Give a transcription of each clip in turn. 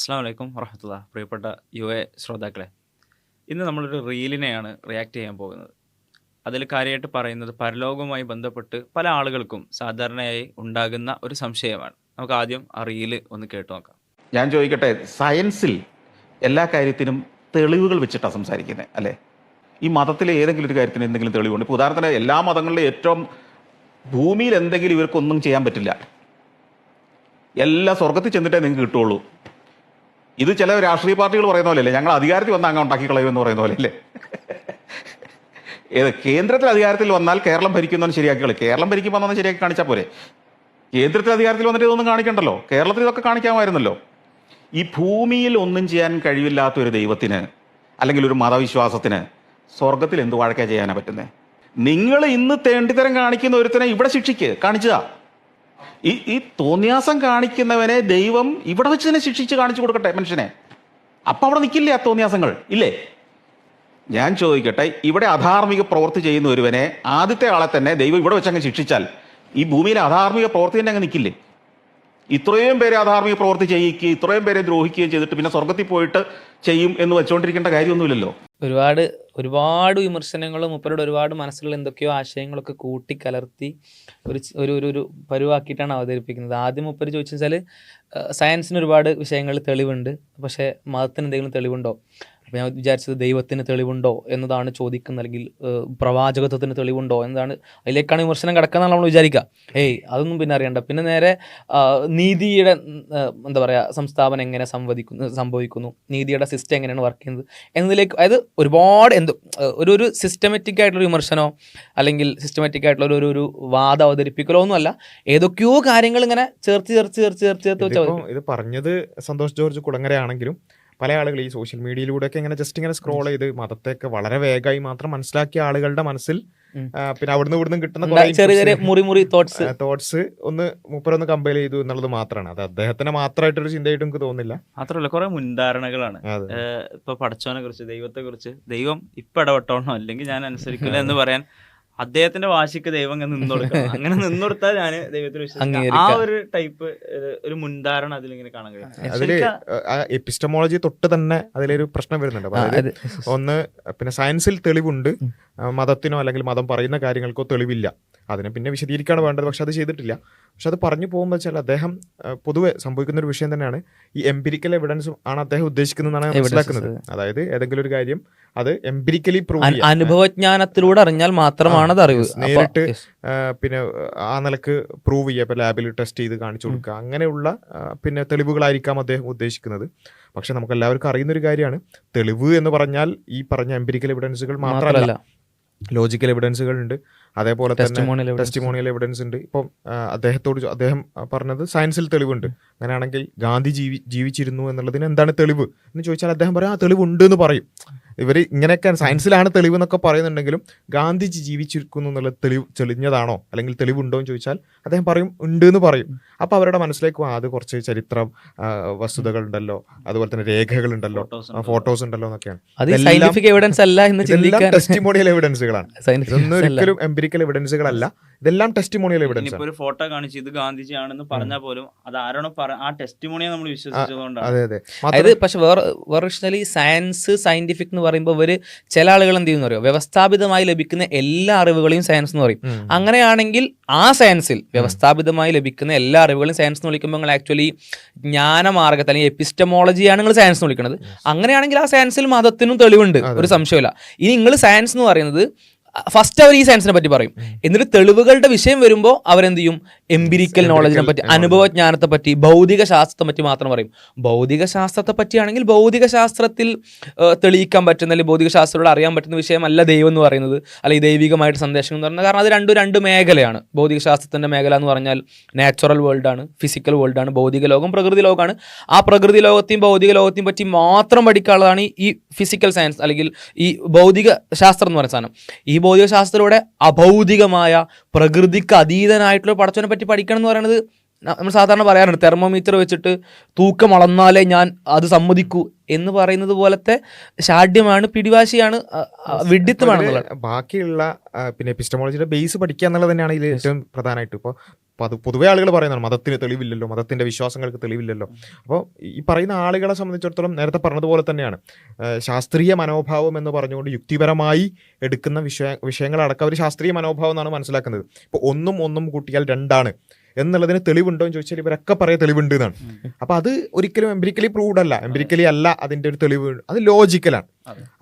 അസ്സാം വലൈക്കും വറഹമത്തുള്ള. പ്രിയപ്പെട്ട ശ്രോതാക്കളെ, ഇന്ന് നമ്മളൊരു റീലിനെയാണ് റിയാക്ട് ചെയ്യാൻ പോകുന്നത്. അതിൽ കാര്യമായിട്ട് പറയുന്നത് പരലോകവുമായി ബന്ധപ്പെട്ട് പല ആളുകൾക്കും സാധാരണയായി ഉണ്ടാകുന്ന ഒരു സംശയമാണ്. നമുക്ക് ആദ്യം ആ റീല് ഒന്ന് കേട്ടു നോക്കാം. ഞാൻ ചോദിക്കട്ടെ, സയൻസിൽ എല്ലാ കാര്യത്തിനും തെളിവുകൾ വെച്ചിട്ടാണ് സംസാരിക്കുന്നത് അല്ലേ? ഈ മതത്തിലെ ഏതെങ്കിലും ഒരു കാര്യത്തിന് എന്തെങ്കിലും തെളിവുണ്ട്? ഇപ്പോൾ ഉദാഹരണത്തിന് എല്ലാ മതങ്ങളിലും ഏറ്റവും ഭൂമിയിൽ എന്തെങ്കിലും ഇവർക്കൊന്നും ചെയ്യാൻ പറ്റില്ല, എല്ലാ സ്വർഗത്തിൽ ചെന്നിട്ടേ നിങ്ങൾക്ക് കിട്ടുള്ളൂ. ഇത് ചില രാഷ്ട്രീയ പാർട്ടികൾ പറയുന്ന പോലെ അല്ലേ, ഞങ്ങൾ അധികാരത്തിൽ വന്നാൽ അങ്ങ് ഉണ്ടാക്കി കളയുമെന്ന് പറയുന്ന പോലെ അല്ലേ? കേന്ദ്രത്തിൽ അധികാരത്തിൽ വന്നാൽ കേരളം ഭരിക്കുന്നവൻ ശരിയാക്കി കളി. കേരളം ഭരിക്കുമ്പോൾ ശരിയാക്കി കാണിച്ചാൽ പോരെ? കേന്ദ്രത്തിൽ അധികാരത്തിൽ വന്നിട്ട് ഇതൊന്നും കാണിക്കണ്ടല്ലോ, കേരളത്തിൽ ഇതൊക്കെ കാണിക്കാമായിരുന്നല്ലോ. ഈ ഭൂമിയിൽ ഒന്നും ചെയ്യാൻ കഴിവില്ലാത്ത ഒരു ദൈവത്തിന് അല്ലെങ്കിൽ ഒരു മതവിശ്വാസത്തിന് സ്വർഗത്തിൽ എന്ത് വഴക്കാ ചെയ്യാനാ പറ്റുന്നത്? നിങ്ങൾ ഇന്ന് തേണ്ടിത്തരം കാണിക്കുന്ന ഒരുത്തനെ ഇവിടെ കാണിച്ചതാ. ഈ തോന്നിയാസം കാണിക്കുന്നവനെ ദൈവം ഇവിടെ വെച്ച് തന്നെ ശിക്ഷിച്ച് കാണിച്ചു കൊടുക്കട്ടെ മനുഷ്യനെ. അപ്പം അവിടെ നിൽക്കില്ലേ ആ തോന്നിയാസങ്ങൾ? ഇല്ലേ? ഞാൻ ചോദിക്കട്ടെ, ഇവിടെ അധാർമിക പ്രവൃത്തി ചെയ്യുന്ന ഒരുവനെ, ആദ്യത്തെ ആളെ തന്നെ ദൈവം ഇവിടെ വെച്ച് അങ്ങ് ശിക്ഷിച്ചാൽ ഈ ഭൂമിയിലെ അധാർമിക പ്രവൃത്തി തന്നെ അങ്ങ് നിൽക്കില്ലേ? ഇത്രയും പേരെ അധാർമിക പ്രവൃത്തി ചെയ്യിക്കുകയും ഇത്രയും പേരെ ദ്രോഹിക്കുകയും ചെയ്തിട്ട് പിന്നെ സ്വർഗത്തിൽ പോയിട്ട് ചെയ്യും എന്ന് വെച്ചുകൊണ്ടിരിക്കേണ്ട കാര്യമൊന്നുമില്ലല്ലോ. ഒരുപാട് വിമർശനങ്ങളും മുപ്പരുടെ ഒരുപാട് മനസ്സിലുള്ള എന്തൊക്കെയോ ആശയങ്ങളൊക്കെ കൂട്ടിക്കലർത്തി ഒരു പരുവാക്കിയിട്ടാണ് അവതരിപ്പിക്കുന്നത്. ആദ്യം മുപ്പര് ചോദിച്ചാൽ സയൻസിന് ഒരുപാട് വിഷയങ്ങളിൽ തെളിവുണ്ട്, പക്ഷേ മതത്തിന് എന്തെങ്കിലും തെളിവുണ്ടോ? അപ്പോൾ ഞാൻ വിചാരിച്ചത് ദൈവത്തിന് തെളിവുണ്ടോ എന്നതാണ് ചോദിക്കുന്നത്, അല്ലെങ്കിൽ പ്രവാചകത്വത്തിന് തെളിവുണ്ടോ എന്നതാണ്. അതിലേക്കാണ് വിമർശനം കിടക്കുന്നതാണ് നമ്മൾ വിചാരിക്കുക. അതൊന്നും പിന്നെ അറിയണ്ട. പിന്നെ നേരെ നീതിയുടെ എന്താ പറയുക, സംസ്ഥാപനം എങ്ങനെ സംഭവിക്കുന്നു, നീതിയുടെ സിസ്റ്റം എങ്ങനെയാണ് വർക്ക് ചെയ്യുന്നത് എന്നതിലേക്ക്, അതായത് ഒരുപാട് ഒരു സിസ്റ്റമാറ്റിക് ആയിട്ടുള്ള വിമർശനമോ അല്ലെങ്കിൽ സിസ്റ്റമാറ്റിക് ആയിട്ടുള്ള ഒരു വാദം അവതരിപ്പിക്കലോ ഒന്നുമല്ല. ഏതൊക്കെയോ കാര്യങ്ങൾ ഇങ്ങനെ ചേർത്ത് ഇത് പറഞ്ഞത് സന്തോഷ് ജോർജ് കുളങ്ങരയാണെങ്കിലും പല ആളുകൾ ഈ സോഷ്യൽ മീഡിയയിലൂടെയൊക്കെ ഇങ്ങനെ ജസ്റ്റ് ഇങ്ങനെ സ്ക്രോൾ ചെയ്ത് മതത്തെയൊക്കെ വളരെ വേഗമായി മാത്രം മനസ്സിലാക്കിയ ആളുകളുടെ മനസ്സിൽ പിന്നെ അവിടുന്ന് ഇവിടുന്ന് കിട്ടുന്ന ചെറിയ മുറി തോട്ട്സ് മൂപ്പരൊന്ന് കമ്പയർ ചെയ്തു എന്നുള്ളത് മാത്രമാണ്. അത് അദ്ദേഹത്തിന് മാത്രമായിട്ടൊരു ചിന്തയായിട്ട് എനിക്ക് തോന്നുന്നില്ല. മാത്രമല്ല കുറെ മുൻധാരണകളാണ്. ഇപ്പൊ പടച്ചോനെ കുറിച്ച്, ദൈവത്തെ കുറിച്ച്, ദൈവം ഇപ്പൊ ഇടപെട്ടോണോ അല്ലെങ്കിൽ ഞാൻ അനുസരിക്കില്ല എന്ന് പറയാൻ അദ്ദേഹത്തിന്റെ വാശിക്ക് ദൈവം നിന്നൊടുക്കണം. അങ്ങനെ നിന്നൊടുത്താൽ ഞാൻ ദൈവത്തിൽ വിശ്വസിക്കും. ആ ഒരു ടൈപ്പ് ഒരു മുൻധാരണ അതിലിങ്ങനെ കാണാൻ കഴിയും. അതില് എപ്പിസ്റ്റമോളജി തൊട്ട് തന്നെ അതിലൊരു പ്രശ്നം വരുന്നുണ്ട്. അതായത് ഒന്ന്, പിന്നെ സയൻസിൽ തെളിവുണ്ട്, മതത്തിനോ അല്ലെങ്കിൽ മതം പറയുന്ന കാര്യങ്ങൾക്കോ തെളിവില്ല. അതിനെ പിന്നെ വിശദീകരിക്കാണ് വേണ്ടത്, പക്ഷെ അത് ചെയ്തിട്ടില്ല. പക്ഷെ അത് പറഞ്ഞു പോകുമ്പോൾ വെച്ചാൽ അദ്ദേഹം പൊതുവെ സംഭവിക്കുന്ന ഒരു വിഷയം തന്നെയാണ് ഈ എംപിരിക്കൽ എവിഡൻസും ആണ് അദ്ദേഹം ഉദ്ദേശിക്കുന്നതാണ് മനസ്സിലാക്കുന്നത്. അതായത് ഏതെങ്കിലും ഒരു കാര്യം അത് എംപിരിക്കലി പ്രൂവ് ചെയ്യാൻ, അനുഭവജ്ഞാനത്തിലൂടെ അറിഞ്ഞാൽ മാത്രമാണ് അത് അറിവ്. നേരിട്ട് പിന്നെ ആ നിലക്ക് പ്രൂവ് ചെയ്യുക, ഇപ്പൊ ലാബിൽ ടെസ്റ്റ് ചെയ്ത് കാണിച്ചു കൊടുക്കുക, അങ്ങനെയുള്ള പിന്നെ തെളിവുകളായിരിക്കാം അദ്ദേഹം ഉദ്ദേശിക്കുന്നത്. പക്ഷെ നമുക്ക് എല്ലാവർക്കും അറിയുന്ന ഒരു കാര്യമാണ്, തെളിവ് എന്ന് പറഞ്ഞാൽ ഈ പറഞ്ഞ എംപിരിക്കൽ എവിഡൻസുകൾ മാത്രമല്ല, ലോജിക്കൽ എവിഡൻസുകൾ ഉണ്ട്, അതേപോലെ തന്നെ ടെസ്റ്റിമോണിയൽ എവിഡൻസ് ഉണ്ട്. ഇപ്പം അദ്ദേഹം പറഞ്ഞത് സയൻസിൽ തെളിവുണ്ട്. അങ്ങനെയാണെങ്കിൽ ഗാന്ധി ജീവിച്ചിരുന്നു എന്നുള്ളതിന് എന്താണ് തെളിവ് എന്ന് ചോദിച്ചാൽ അദ്ദേഹം പറയാം തെളിവുണ്ട് എന്ന് പറയും. ഇവർ ഇങ്ങനെയൊക്കെ സയൻസിലാണ് തെളിവ് എന്നൊക്കെ പറയുന്നുണ്ടെങ്കിലും ഗാന്ധിജി ജീവിച്ചിരിക്കുന്നു എന്നുള്ള തെളിഞ്ഞതാണോ അല്ലെങ്കിൽ തെളിവുണ്ടോ എന്ന് ചോദിച്ചാൽ അദ്ദേഹം പറയും ഉണ്ട് എന്ന് പറയും. അപ്പോൾ അവരുടെ മനസ്സിലേക്ക് അത് കുറച്ച് ചരിത്രം വസ്തുതകൾ ഉണ്ടല്ലോ, അതുപോലെ തന്നെ രേഖകൾ ഉണ്ടല്ലോ, ഫോട്ടോസ് ഉണ്ടല്ലോ എന്നൊക്കെയാണ്. ടെസ്റ്റിമോണിയൽ എവിഡൻസുകളാണ്, ഇതൊന്നും ഒരിക്കലും എംപിരിക്കൽ എവിഡൻസുകളല്ല. ഇതെല്ലാം ടെസ്റ്റിമോണിയൽ എവിഡൻസ്. ഒരു ഫോട്ടോ കാണിച്ച് ഇത് ഗാന്ധിജി ആണെന്ന് പറഞ്ഞാൽ പോലും അത് ആരാണോ ആ ടെസ്റ്റിമോണിയെ നമ്മൾ വിശ്വസിച്ചതുകൊണ്ടാണ്. അതെ. പക്ഷെ വേറെ സയൻസ് സയന്റിഫിക് എന്ന് പറയുമ്പോൾ ഇവര് ചില ആളുകൾ എന്ത് ചെയ്യുന്ന പറയും, വ്യവസ്ഥാപിതമായി ലഭിക്കുന്ന എല്ലാ അറിവുകളെയും സയൻസ് എന്ന് പറയും. അങ്ങനെയാണെങ്കിൽ ആ സയൻസിൽ വ്യവസ്ഥാപിതമായി ലഭിക്കുന്ന എല്ലാ അറിവുകളെയും സയൻസ് എന്ന് വിളിക്കുമ്പോൾ നിങ്ങൾ ആക്ച്വലി ജ്ഞാനമാർഗത്തെ അല്ലെങ്കിൽ എപ്പിസ്റ്റമോളജിയാണ് നിങ്ങൾ സയൻസ് എന്ന് വിളിക്കുന്നത്. അങ്ങനെയാണെങ്കിൽ ആ സയൻസിൽ മതത്തിനും തെളിവുണ്ട്, ഒരു സംശയമില്ല. ഇനി നിങ്ങൾ സയൻസ് എന്ന് പറയുന്നത് ഫസ്റ്റ് അവർ ഈ സയൻസിനെ പറ്റി പറയും, എന്നിട്ട് തെളിവുകളുടെ വിഷയം വരുമ്പോൾ അവരെന്ത് ചെയ്യും, എംപിരിക്കൽ നോളജിനെ പറ്റി, അനുഭവജ്ഞാനത്തെ പറ്റി, ഭൗതിക ശാസ്ത്രത്തെ പറ്റി മാത്രം പറയും. ഭൗതിക ശാസ്ത്രത്തെ പറ്റിയാണെങ്കിൽ ഭൗതിക ശാസ്ത്രത്തിൽ തെളിയിക്കാൻ പറ്റുന്ന അല്ലെങ്കിൽ ഭൗതിക ശാസ്ത്രത്തോട് അറിയാൻ പറ്റുന്ന വിഷയമല്ല ദൈവം എന്ന് പറയുന്നത്, അല്ലെങ്കിൽ ദൈവികമായിട്ട് സന്ദേശം എന്ന് പറയുന്നത്. കാരണം അത് രണ്ട് മേഖലയാണ്. ഭൗതിക ശാസ്ത്രത്തിൻ്റെ മേഖല എന്ന് പറഞ്ഞാൽ നാച്ചുറൽ വേൾഡാണ്, ഫിസിക്കൽ വേൾഡാണ്. ഭൗതിക ലോകം പ്രകൃതി ലോകമാണ്. ആ പ്രകൃതി ലോകത്തെയും ഭൗതിക ലോകത്തെയും പറ്റി മാത്രം പഠിക്കാനുള്ളതാണ് ഈ ഫിസിക്കൽ സയൻസ് അല്ലെങ്കിൽ ഈ ഭൗതിക ശാസ്ത്രം എന്ന് പറയുന്ന സാധനം. ഈ ഭൗതികശാസ്ത്രത്തിലൂടെ അഭൗതികമായ പ്രകൃതിക്ക് അതീതനായിട്ടുള്ള പടച്ചവനെ പറ്റി പഠിക്കണം എന്ന് പറയുന്നത് നമ്മൾ സാധാരണ പറയാറുണ്ട് തെർമോമീറ്റർ വെച്ചിട്ട് തൂക്കം അളന്നാലേ ഞാൻ അത് സമ്മതിക്കൂ എന്ന് പറയുന്നത് പോലത്തെ ഷാഢ്യമാണ്, പിടിവാശിയാണ്, വിഡ്ഢിത്തമാണെന്നുള്ളത്. ബാക്കിയുള്ള പിന്നെ എപ്പിസ്റ്റമോളജിയുടെ ബേസ് പഠിക്കുക എന്നുള്ളത് തന്നെയാണ് ഇതിൽ ഏറ്റവും പ്രധാനമായിട്ട്. ഇപ്പോൾ പൊതുവെ ആളുകൾ പറയുന്നതാണ് മതത്തിന് തെളിവില്ലല്ലോ, മതത്തിന്റെ വിശ്വാസങ്ങൾക്ക് തെളിവില്ലല്ലോ. അപ്പോൾ ഈ പറയുന്ന ആളുകളെ സംബന്ധിച്ചിടത്തോളം നേരത്തെ പറഞ്ഞതുപോലെ തന്നെയാണ് ശാസ്ത്രീയ മനോഭാവം എന്ന് പറഞ്ഞുകൊണ്ട് യുക്തിപരമായി എടുക്കുന്ന വിഷയങ്ങളടക്കം അവർ ശാസ്ത്രീയ മനോഭാവം എന്നാണ് മനസ്സിലാക്കുന്നത്. ഇപ്പോൾ ഒന്നും കൂട്ടിയാൽ 2 എന്നുള്ളതിന് തെളിവുണ്ടോ എന്ന് ചോദിച്ചാൽ ഇവരൊക്കെ പറയാൻ തെളിവുണ്ട് എന്നാണ്. അപ്പൊ അത് ഒരിക്കലും എംപിരിക്കലി പ്രൂവ്ഡ് അല്ല, എംപിരിക്കലി അല്ല അതിന്റെ ഒരു തെളിവ്, അത് ലോജിക്കലാണ്.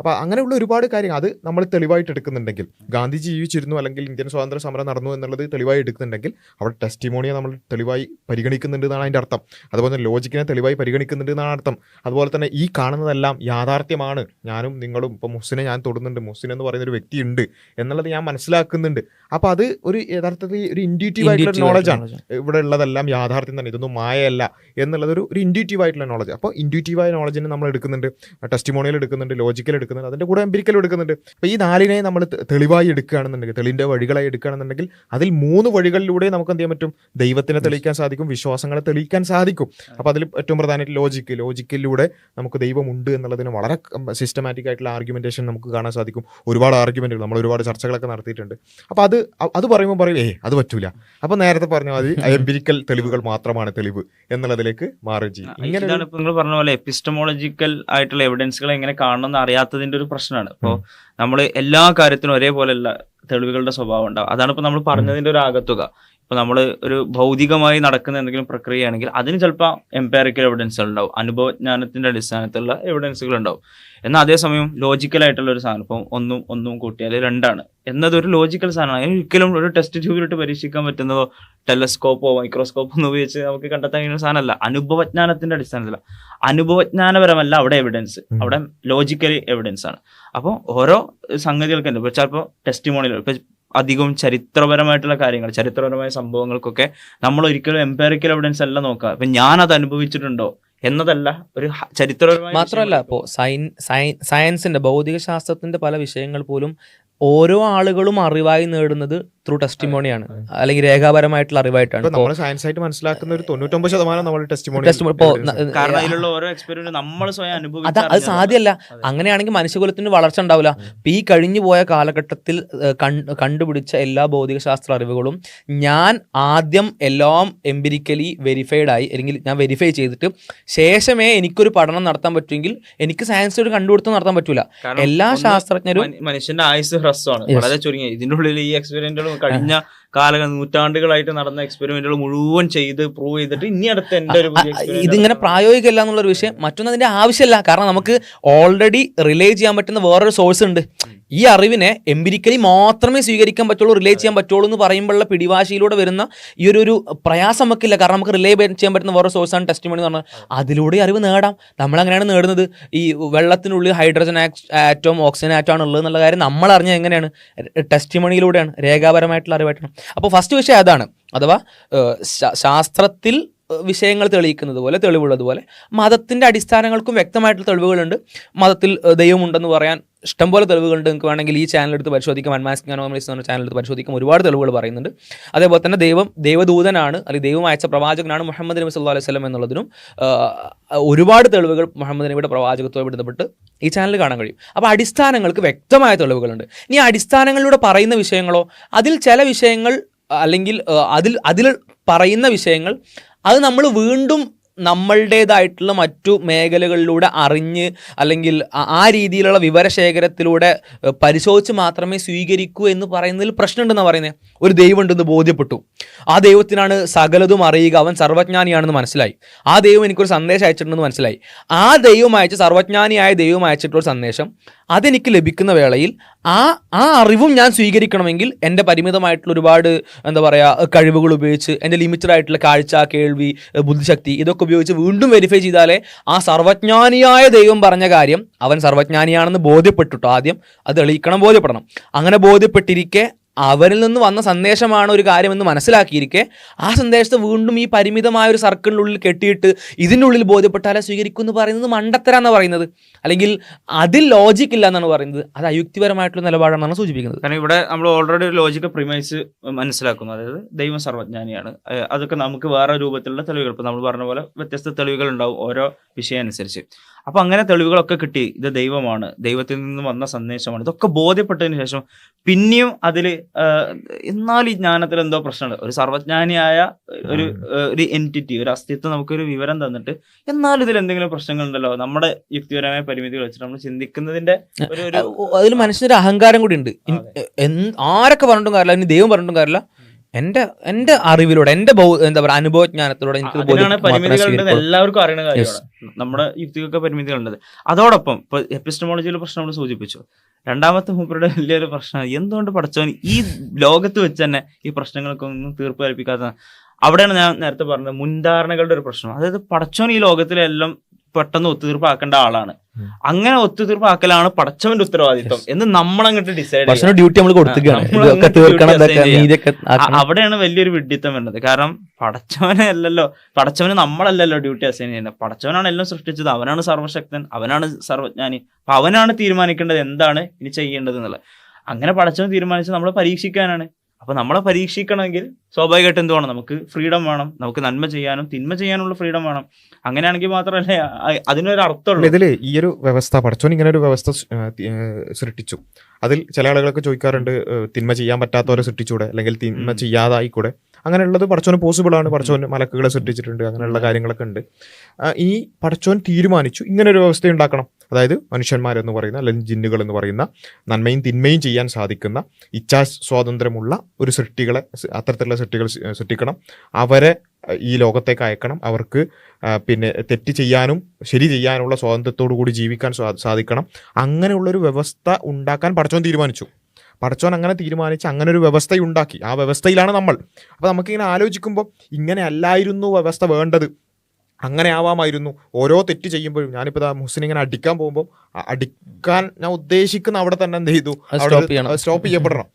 അപ്പൊ അങ്ങനെയുള്ള ഒരുപാട് കാര്യങ്ങൾ അത് നമ്മൾ തെളിവായിട്ട് എടുക്കുന്നുണ്ടെങ്കിൽ, ഗാന്ധിജി ജീവിച്ചിരുന്നു അല്ലെങ്കിൽ ഇന്ത്യൻ സ്വാതന്ത്ര്യ സമരം നടന്നു എന്നുള്ളത് തെളിവായി എടുക്കുന്നുണ്ടെങ്കിൽ അവിടെ ടെസ്റ്റിമോണിയെ നമ്മൾ തെളിവായി പരിഗണിക്കുന്നുണ്ട് എന്നാണ് അതിന്റെ അർത്ഥം. അതുപോലെ തന്നെ ലോജിക്കിനെ തെളിവായി പരിഗണിക്കുന്നുണ്ട് എന്നാണ് അർത്ഥം. അതുപോലെ തന്നെ ഈ കാണുന്നതെല്ലാം യാഥാർത്ഥ്യമാണ്, ഞാനും നിങ്ങളും ഇപ്പോൾ മുഹ്സിനെ ഞാൻ തൊടുന്നുണ്ട്, മുഹ്സിൻ എന്ന് പറയുന്ന ഒരു വ്യക്തി ഉണ്ട് എന്നുള്ളത് ഞാൻ മനസ്സിലാക്കുന്നുണ്ട്. അപ്പൊ അത് ഒരു യഥാർത്ഥത്തിൽ ഒരു ഇൻഡ്യൂറ്റീവ് ആയിട്ടുള്ള നോളജാണ്. ഇവിടെ ഉള്ളതെല്ലാം യാഥാർത്ഥ്യം തന്നെ, ഇതൊന്നും മായയല്ല എന്നുള്ളത് ഒരു ഇൻഡ്യൂറ്റീവ് ആയിട്ടുള്ള നോളജ്. അപ്പോൾ ഇൻഡ്യൂറ്റീവായ നോളജിനെ നമ്മൾ എടുക്കുന്നുണ്ട്, ടെസ്റ്റിമോണിയൽ എടുക്കുന്നുണ്ട്, ലോജിക്കൽ എടുക്കുന്നുണ്ട്, അതിൻ്റെ കൂടെ എംപിരിക്കൽ എടുക്കുന്നുണ്ട്. അപ്പോൾ ഈ 4നെ നമ്മൾ തെളിവായി എടുക്കുകയാണെന്നുണ്ടെങ്കിൽ, തെളിവിൻ്റെ വഴികളായി എടുക്കുകയാണെന്നുണ്ടെങ്കിൽ അതിൽ 3 വഴികളിലൂടെ നമുക്ക് എന്ത് ചെയ്യാൻ പറ്റും, ദൈവത്തിനെ തെളിയിക്കാൻ സാധിക്കും, വിശ്വാസങ്ങളെ തെളിയിക്കാൻ സാധിക്കും. അപ്പോൾ അതിൽ ഏറ്റവും പ്രധാനമായിട്ട് ലോജിക്കിലൂടെ നമുക്ക് ദൈവമുണ്ട് എന്നുള്ളതിന് വളരെ സിസ്റ്റമാറ്റിക് ആയിട്ടുള്ള ആർഗ്യുമെന്റേഷൻ നമുക്ക് കാണാൻ സാധിക്കും. ഒരുപാട് ആർഗ്യുമെന്റുകൾ നമ്മൾ ഒരുപാട് ചർച്ചകളൊക്കെ നടത്തിയിട്ടുണ്ട്. അപ്പോൾ അത് പറയുമ്പോൾ പറയും അത് പറ്റൂല. അപ്പോൾ നേരത്തെ പറഞ്ഞ മാതിരി എംപിരിക്കൽ തെളിവുകൾ മാത്രമാണ് തെളിവ് എന്നുള്ളതിലേക്ക് മാറുകയും ചെയ്യും. ഇങ്ങനെ നിങ്ങൾ പറഞ്ഞ പോലെ എപ്പിസ്റ്റമോളജിക്കൽ ആയിട്ടുള്ള എവിഡൻസുകൾ എങ്ങനെ കാണണമെന്ന് അറിയാത്തതിന്റെ ഒരു പ്രശ്നമാണ്. ഇപ്പോൾ നമ്മൾ എല്ലാ കാര്യത്തിനും ഒരേപോലെയുള്ള തെളിവുകളുടെ സ്വഭാവം ഉണ്ടാവും. അതാണ് ഇപ്പൊ നമ്മൾ പറഞ്ഞതിന്റെ ഒരു ആകത്തുക. ഇപ്പൊ നമ്മൾ ഒരു ഭൗതികമായി നടക്കുന്ന എന്തെങ്കിലും പ്രക്രിയയാണെങ്കിൽ അതിന് ചിലപ്പോൾ എംപാരിക്കൽ എവിഡൻസുകൾ ഉണ്ടാവും, അനുഭവജ്ഞാനത്തിന്റെ അടിസ്ഥാനത്തിലുള്ള എവിഡൻസുകൾ ഉണ്ടാവും. എന്നാൽ അതേസമയം ലോജിക്കലായിട്ടുള്ള ഒരു സാധനം, ഇപ്പം ഒന്നും കൂട്ടിയാൽ 2 എന്നതൊരു ലോജിക്കൽ സാധനമാണ്. അതിന് ഒരിക്കലും ഒരു ടെസ്റ്റ് ട്യൂബിലിട്ട് പരീക്ഷിക്കാൻ പറ്റുന്നതോ ടെലസ്കോപ്പോ മൈക്രോസ്കോപ്പോ ഒന്നും ഉപയോഗിച്ച് നമുക്ക് കണ്ടെത്താൻ കഴിയുന്ന സാധനമല്ല. അനുഭവജ്ഞാനത്തിന്റെ അടിസ്ഥാനത്തിലാണ്. അനുഭവജ്ഞാനപരമല്ല അവിടെ എവിഡൻസ്, അവിടെ ലോജിക്കൽ എവിഡൻസ് ആണ്. അപ്പോൾ ഓരോ സംഗതികൾക്ക് ഉണ്ട്. ഇപ്പോൾ ചിലപ്പോൾ ടെസ്റ്റിമോണിയൽ, ഇപ്പൊ അധികവും ചരിത്രപരമായിട്ടുള്ള കാര്യങ്ങൾ, ചരിത്രപരമായ സംഭവങ്ങൾക്കൊക്കെ നമ്മൾ ഒരിക്കലും എംപാരിക്കൽ എവിഡൻസ് അല്ല നോക്കുക. ഇപ്പൊ ഞാനത് അനുഭവിച്ചിട്ടുണ്ടോ എന്നതല്ല, ഒരു ചരിത്രപരമായ മാത്രമല്ല ഇപ്പോൾ സയൻസിന്റെ ഭൗതിക ശാസ്ത്രത്തിന്റെ പല വിഷയങ്ങൾ പോലും ഓരോ ആളുകളും അറിവായി നേടുന്നത് ത്രൂ ടെസ്റ്റിമോണിയാണ്, അല്ലെങ്കിൽ രേഖാപരമായിട്ടുള്ള അറിവായിട്ടാണ്. നമ്മൾ സയൻസ് ആയിട്ട് മനസ്സിലാക്കുന്ന ഒരു 99% നമ്മൾ ടെസ്റ്റിമോണി. കാരണം അതിലുള്ള ഓരോ എക്സ്പെരിമെന്റ് നമ്മൾ സ്വയം അനുഭവിച്ചു. അത് സാധ്യമല്ല. അങ്ങനെയാണെങ്കിൽ മനുഷ്യകുലത്തിന് വളർച്ച ഉണ്ടാവില്ല. ഈ കഴിഞ്ഞു പോയ കാലഘട്ടത്തിൽ കണ്ടുപിടിച്ച എല്ലാ ഭൗതിക ശാസ്ത്ര അറിവുകളും ഞാൻ ആദ്യം എല്ലാം എംപിരിക്കലി വെരിഫൈഡ് ആയി, അല്ലെങ്കിൽ ഞാൻ വെരിഫൈ ചെയ്തിട്ട് ശേഷമേ എനിക്കൊരു പഠനം നടത്താൻ പറ്റുമെങ്കിൽ എനിക്ക് സയൻസ് ഒരു കണ്ടുപിടുത്തം നടത്താൻ പറ്റൂല. എല്ലാ ശാസ്ത്രജ്ഞരും മനുഷ്യന്റെ ആയുസ് ഹ്രസ്വമാണ്, വളരെ ചുരുങ്ങിയ. ഇതിന്റെ ഉള്ളിൽ ഈ എക്സ്പെരിമെന്റുകൾ കഴിഞ്ഞ നൂറ്റാണ്ടുകളായിട്ട് നടന്ന എക്സ്പെരിമെന്റുകൾ മുഴുവൻ ചെയ്ത് പ്രൂവ് ചെയ്തിട്ട് ഇനി അടുത്ത എന്റെ ഒരു ഇതിങ്ങനെ പ്രായോഗികമല്ല എന്നുള്ളൊരു വിഷയം. മറ്റൊന്നും അതിന്റെ ആവശ്യമില്ല. കാരണം നമുക്ക് ഓൾറെഡി റിലേ ചെയ്യാൻ പറ്റുന്ന വേറൊരു സോഴ്സ് ഉണ്ട്. ഈ അറിവിനെ എംപിരിക്കലി മാത്രമേ സ്വീകരിക്കാൻ പറ്റുള്ളൂ, റിലേ ചെയ്യാൻ പറ്റുള്ളൂ എന്ന് പറയുമ്പോഴുള്ള പിടിവാശിയിലൂടെ വരുന്ന ഈ ഒരു പ്രയാസം നമുക്കില്ല. കാരണം നമുക്ക് റിലേ ചെയ്യാൻ പറ്റുന്ന വേറെ സോഴ്സാണ് ടെസ്റ്റിമോണി എന്ന് പറഞ്ഞാൽ. അതിലൂടെ അറിവ് നേടാം. നമ്മളങ്ങനെയാണ് നേടുന്നത്. ഈ വെള്ളത്തിനുള്ളിൽ ഹൈഡ്രജൻ ആറ്റവും ഓക്സിജൻ ആറ്റവും ആണ് ഉള്ളത് എന്നുള്ള കാര്യം നമ്മൾ അറിഞ്ഞത് എങ്ങനെയാണ്? ടെസ്റ്റിമോണിയിലൂടെയാണ്, രേഖാപരമായിട്ടുള്ള അറിവായിട്ടാണ്. അപ്പോൾ ഫസ്റ്റ് വിഷയം അതാണ്. അഥവാ ശാസ്ത്രത്തിൽ വിഷയങ്ങൾ തെളിയിക്കുന്നത് പോലെ, തെളിവുള്ളതുപോലെ മതത്തിൻ്റെ അടിസ്ഥാനങ്ങൾക്കും വ്യക്തമായിട്ടുള്ള തെളിവുകളുണ്ട്. മതത്തിൽ ദൈവമുണ്ടെന്ന് പറയാൻ ഇഷ്ടംപോലെ തെളിവുകളുണ്ട്. നിങ്ങൾക്ക് വേണമെങ്കിൽ ഈ ചാനൽ എടുത്ത് പരിശോധിക്കാം, അൺമാസ്കിംഗ് അനോമലീസ് എന്ന ചാനൽ എടുത്ത് പരിശോധിക്കാം. ഒരുപാട് തെളിവുകൾ പറയുന്നുണ്ട്. അതേപോലെ തന്നെ ദൈവദൂതനാണ്, അല്ലെങ്കിൽ ദൈവം അയച്ച പ്രവാചകനാണ് മുഹമ്മദ് നബി സല്ലല്ലാഹു അലൈഹി വസല്ലം എന്നുള്ളതിനും ഒരുപാട് തെളിവുകൾ മുഹമ്മദ് നബിയുടെ പ്രവാചകത്വമായി ബന്ധപ്പെട്ട് ഈ ചാനൽ കാണാൻ കഴിയും. അപ്പോൾ അടിസ്ഥാനങ്ങൾക്ക് വ്യക്തമായ തെളിവുകളുണ്ട്. ഇനി അടിസ്ഥാനങ്ങളിലൂടെ പറയുന്ന വിഷയങ്ങളോ, അതിൽ ചില വിഷയങ്ങൾ അല്ലെങ്കിൽ അതിൽ പറയുന്ന വിഷയങ്ങൾ അത് നമ്മൾ വീണ്ടും നമ്മളുടേതായിട്ടുള്ള മറ്റു മേഖലകളിലൂടെ അറിഞ്ഞ്, അല്ലെങ്കിൽ ആ രീതിയിലുള്ള വിവരശേഖരത്തിലൂടെ പരിശോധിച്ച് മാത്രമേ സ്വീകരിക്കൂ എന്ന് പറയുന്നതിൽ പ്രശ്നമുണ്ടെന്നാണ് പറയുന്നത്. ഒരു ദൈവം ഉണ്ടെന്ന് ബോധ്യപ്പെട്ടു, ആ ദൈവത്തിനാണ് സകലതും അറിയുക, അവൻ സർവ്വജ്ഞാനിയാണെന്ന് മനസ്സിലായി, ആ ദൈവം എനിക്കൊരു സന്ദേശം അയച്ചിട്ടുണ്ടെന്ന് മനസ്സിലായി. ആ ദൈവം അയച്ച സർവ്വജ്ഞാനിയായ ദൈവം അയച്ചിട്ടുള്ള സന്ദേശം അതെനിക്ക് ലഭിക്കുന്ന വേളയിൽ ആ അറിവും ഞാൻ സ്വീകരിക്കണമെങ്കിൽ എൻ്റെ പരിമിതമായിട്ടുള്ള ഒരുപാട് കഴിവുകൾ ഉപയോഗിച്ച്, എൻ്റെ ലിമിറ്റഡ് ആയിട്ടുള്ള കാഴ്ച, കേൾവി, ബുദ്ധിശക്തി ഇതൊക്കെ ഉപയോഗിച്ച് വീണ്ടും വെരിഫൈ ചെയ്താലേ ആ സർവ്വജ്ഞാനിയായ ദൈവം പറഞ്ഞ കാര്യം അവൻ സർവ്വജ്ഞാനിയാണെന്ന് ബോധ്യപ്പെട്ടിട്ടോ ആദ്യം അത് തെളിയിക്കണം, ബോധ്യപ്പെടണം. അങ്ങനെ ബോധ്യപ്പെട്ടിരിക്കെ അവരിൽ നിന്ന് വന്ന സന്ദേശമാണ് ഒരു കാര്യമെന്ന് മനസ്സിലാക്കിയിരിക്കെ ആ സന്ദേശത്തെ വീണ്ടും ഈ പരിമിതമായ ഒരു സർക്കിളിനുള്ളിൽ കെട്ടിയിട്ട് ഇതിൻ്റെ ഉള്ളിൽ ബോധ്യപ്പെട്ടാലേ സ്വീകരിക്കും എന്ന് പറയുന്നത് മണ്ടത്തരാന്നാണ് പറയുന്നത്. അല്ലെങ്കിൽ അതിൽ ലോജിക് ഇല്ല എന്നാണ് പറയുന്നത്. അത് അയുക്തിപരമായിട്ടുള്ള നിലപാടാണെന്നാണ് സൂചിപ്പിക്കുന്നത്. കാരണം ഇവിടെ നമ്മൾ ഓൾറെഡി ഒരു ലോജിക്കൽ പ്രിമൈസ് മനസ്സിലാക്കുന്നു. അതായത് ദൈവം സർവ്വജ്ഞാനിയാണ്. അതൊക്കെ നമുക്ക് വേറെ രൂപത്തിലുള്ള തെളിവുകൾ, ഇപ്പം നമ്മൾ പറഞ്ഞ പോലെ വ്യത്യസ്ത തെളിവുകൾ ഉണ്ടാവും ഓരോ വിഷയം അനുസരിച്ച്. അപ്പൊ അങ്ങനെ തെളിവുകളൊക്കെ കിട്ടി, ഇത് ദൈവമാണ്, ദൈവത്തിൽ നിന്ന് വന്ന സന്ദേശമാണ്, ഇതൊക്കെ ബോധ്യപ്പെട്ടതിന് ശേഷം പിന്നെയും അതിൽ എന്നാൽ ഈ ജ്ഞാനത്തിൽ എന്തോ പ്രശ്നമുണ്ട്. ഒരു സർവ്വജ്ഞാനിയായ ഒരു എൻറ്റിറ്റി, ഒരു അസ്തിത്വം നമുക്കൊരു വിവരം തന്നിട്ട് എന്നാൽ ഇതിൽ എന്തെങ്കിലും പ്രശ്നങ്ങളുണ്ടല്ലോ, നമ്മുടെ യുക്തിപരമായ പരിമിതികൾ വെച്ചിട്ട് നമ്മൾ ചിന്തിക്കുന്നതിന്റെ അതിൽ മനുഷ്യനൊരു അഹങ്കാരം കൂടി ഉണ്ട്. ആരൊക്കെ പറഞ്ഞിട്ടും കാര്യമില്ല, ഇനി ദൈവം പറഞ്ഞിട്ടും കാര്യമില്ല, എന്റെ അറിവിലൂടെ, എന്റെ എന്താ പറയുക അനുഭവജ്ഞാനത്തിലൂടെ എനിക്ക് പരിമിതികളുണ്ടെന്ന് എല്ലാവർക്കും അറിയുന്ന കാര്യമാണ്. നമ്മുടെ യുക്തിക്കൊക്കെ പരിമിതികളുണ്ട്. അതോടൊപ്പം ഇപ്പൊ എപ്പിസ്റ്റമോളജിയിലെ പ്രശ്നം നമ്മൾ സൂചിപ്പിച്ചു. രണ്ടാമത്തെ മൂപ്പരുടെ വലിയൊരു പ്രശ്നം, എന്തുകൊണ്ട് പഠിച്ചവൻ ഈ ലോകത്ത് വെച്ച് തന്നെ ഈ പ്രശ്നങ്ങൾക്കൊന്നും തീർപ്പ് കൽപ്പിക്കാത്ത. അവിടെയാണ് ഞാൻ നേരത്തെ പറഞ്ഞത് മുൻധാരണകളുടെ ഒരു പ്രശ്നം. അതായത് പടച്ചോൻ ഈ ലോകത്തിലെല്ലാം പെട്ടെന്ന് ഒത്തുതീർപ്പാക്കേണ്ട ആളാണ്. അങ്ങനെ ഒത്തുതീർപ്പാക്കലാണ് പടച്ചവന്റെ ഉത്തരവാദിത്വം എന്ന് നമ്മളങ്ങോട്ട് ഡിസൈഡ് ഡ്യൂട്ടി നമ്മൾ കൊടുക്കുകയാണ്. അവിടെയാണ് വലിയൊരു വിഡ്ഢിത്തം വരുന്നത്. കാരണം പടച്ചവന് നമ്മളല്ലല്ലോ ഡ്യൂട്ടി അസൈൻ ചെയ്യുന്നത്. പടച്ചവനാണ് എല്ലാം സൃഷ്ടിച്ചത്, അവനാണ് സർവശക്തൻ, അവനാണ് സർവജ്ഞാനി. അപ്പൊ അവനാണ് തീരുമാനിക്കേണ്ടത് എന്താണ് ഇനി ചെയ്യേണ്ടത് എന്നുള്ളത്. അങ്ങനെ പടച്ചവൻ തീരുമാനിച്ചത് നമ്മളെ പരീക്ഷിക്കാനാണ്. അപ്പൊ നമ്മളെ പരീക്ഷിക്കണമെങ്കിൽ സ്വാഭാവികമായിട്ട് എന്ത് വേണം, നമുക്ക് ഫ്രീഡം വേണം, നമുക്ക് നന്മ ചെയ്യാനും തിന്മ ചെയ്യാനുള്ള ഫ്രീഡം വേണം. അങ്ങനെയാണെങ്കിൽ മാത്രമല്ലേ അതിനൊരു അർത്ഥമുള്ളൂ. ഇതിൽ ഈ ഒരു വ്യവസ്ഥ പഠിച്ചോൻ ഇങ്ങനെ ഒരു വ്യവസ്ഥ സൃഷ്ടിച്ചു. അതിൽ ചില ആളുകളൊക്കെ ചോദിക്കാറുണ്ട്, തിന്മ ചെയ്യാൻ പറ്റാത്തവരെ സൃഷ്ടിച്ചൂടെ, അല്ലെങ്കിൽ തിന്മ ചെയ്യാതായിക്കൂടെ? അങ്ങനെയുള്ളത് പടച്ചോന് പോസിബിൾ ആണ്. പടച്ചോൻ മലക്കുകളെ സൃഷ്ടിച്ചിട്ടുണ്ട്, അങ്ങനെയുള്ള കാര്യങ്ങളൊക്കെ ഉണ്ട്. ഈ പടച്ചോൻ തീരുമാനിച്ചു ഇങ്ങനൊരു വ്യവസ്ഥ ഉണ്ടാക്കണം. അതായത് മനുഷ്യന്മാരെന്ന് പറയുന്ന, അല്ലെങ്കിൽ ജിന്നുകൾ എന്ന് പറയുന്ന നന്മയും തിന്മയും ചെയ്യാൻ സാധിക്കുന്ന ഇച്ഛാ സ്വാതന്ത്ര്യമുള്ള ഒരു സൃഷ്ടികളെ, അത്തരത്തിലുള്ള സൃഷ്ടികൾ സൃഷ്ടിക്കണം. അവരെ ഈ ലോകത്തേക്ക് അയക്കണം. അവർക്ക് പിന്നെ തെറ്റ് ചെയ്യാനും ശരി ചെയ്യാനുള്ള സ്വാതന്ത്ര്യത്തോടു കൂടി ജീവിക്കാൻ സാധിക്കണം. അങ്ങനെയുള്ളൊരു വ്യവസ്ഥ ഉണ്ടാക്കാൻ പടച്ചോൻ തീരുമാനിച്ചു. പടച്ചോൻ അങ്ങനെ തീരുമാനിച്ച് അങ്ങനെ ഒരു വ്യവസ്ഥയുണ്ടാക്കി. ആ വ്യവസ്ഥയിലാണ് നമ്മൾ. അപ്പോൾ നമുക്കിങ്ങനെ ആലോചിക്കുമ്പോൾ ഇങ്ങനെ അല്ലായിരുന്നു വ്യവസ്ഥ വേണ്ടത്, അങ്ങനെ ആവാമായിരുന്നു. ഓരോ തെറ്റ് ചെയ്യുമ്പോഴും, ഞാനിപ്പോൾ മുഹ്സിൻ ഇങ്ങനെ അടിക്കാൻ പോകുമ്പോൾ അടിക്കാൻ ഞാൻ ഉദ്ദേശിക്കുന്ന അവിടെ തന്നെ എന്ത് ചെയ്തു, സ്റ്റോപ്പ് ചെയ്യപ്പെടണം.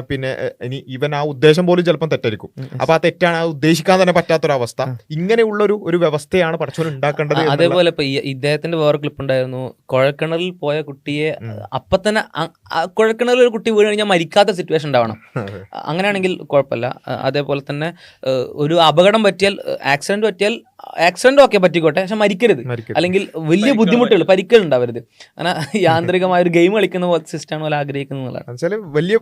പിന്നെ ഇനി ഇവൻ ആ ഉദ്ദേശം പോലും ചിലപ്പം തെറ്റായിരിക്കും. അപ്പൊ ആ തെറ്റാണ്, ആ ഉദ്ദേശിക്കാൻ തന്നെ പറ്റാത്തൊരവസ്ഥ. ഇങ്ങനെയുള്ളൊരു ഒരു വ്യവസ്ഥയാണ് പടച്ചോൻ ഉണ്ടാക്കേണ്ടത്. അതേപോലെ ഇപ്പൊ ഇദ്ദേഹത്തിന്റെ വേറെ ക്ലിപ്പ് ഉണ്ടായിരുന്നു, കുഴൽക്കിണറിൽ പോയ കുട്ടിയെ അപ്പൊ തന്നെ കുഴൽക്കിണറിൽ ഒരു കുട്ടി വീണ് കഴിഞ്ഞാൽ മരിക്കാത്ത സിറ്റുവേഷൻ ഉണ്ടാവണം. അങ്ങനെയാണെങ്കിൽ കുഴപ്പമില്ല. അതേപോലെ തന്നെ ഒരു അപകടം പറ്റിയാൽ, ആക്സിഡന്റ് ഒക്കെ പറ്റിക്കോട്ടെ, പക്ഷെ മരിക്കരുത്, അല്ലെങ്കിൽ വലിയ ബുദ്ധിമുട്ടുകൾ പരിക്കൽ ഉണ്ടാവരുത്. അങ്ങനെ യാന്ത്രികമായ ഒരു ഗെയിം കളിക്കുന്ന പോലെ സിസ്റ്റമാണ് പോലെ ആഗ്രഹിക്കുന്നത്. വലിയ